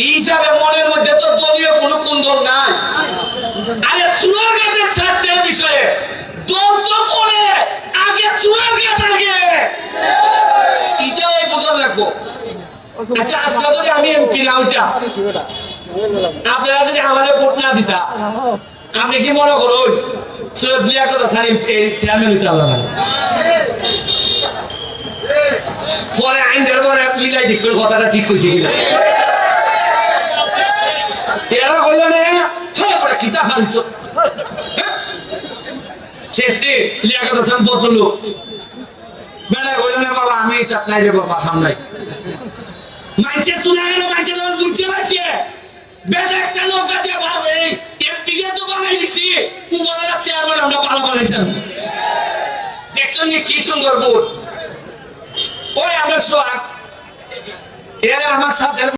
হিসাবে মনের মধ্যে তো দলীয় কোনো কুন্দল নাই। আরে সুনারঘাটের স্বার্থের বিষয়ে দল তো করে আগে সুনারঘাট আগে, এটাই বোঝা লাগবো। আচ্ছা আজকে যদি আমি এমপি না হইতাম, আপনারা যদি আমাদের ভোট না দিতা, আপনি কি মনে করুন সৈয়দ লিয়াকত হাসান চেয়ারম্যান হইতে পারলাম না? পরে আইন যার পরে মিলাই ঠিক করে কথাটা ঠিক করছে কিনা এরা কইল না হ্যাঁ কিতা হারিছ শেষে লিয়াকত হাসান বদল বেলা কইল না বাবা আমি তাত নাই রে বাবা খাম নাই মাইছে শুনে গেল মাইছে যখন বুঝতে পারছে বেলা একটা নৌকা দিয়ে ভাবে এমপিকে তো বানাই দিছি উপজেলা চেয়ারম্যান আমরা পালা পালাইছেন দেখছেন কি সুন্দর বোর্ড ওই আমার সোহাগ এরা আমার সাথে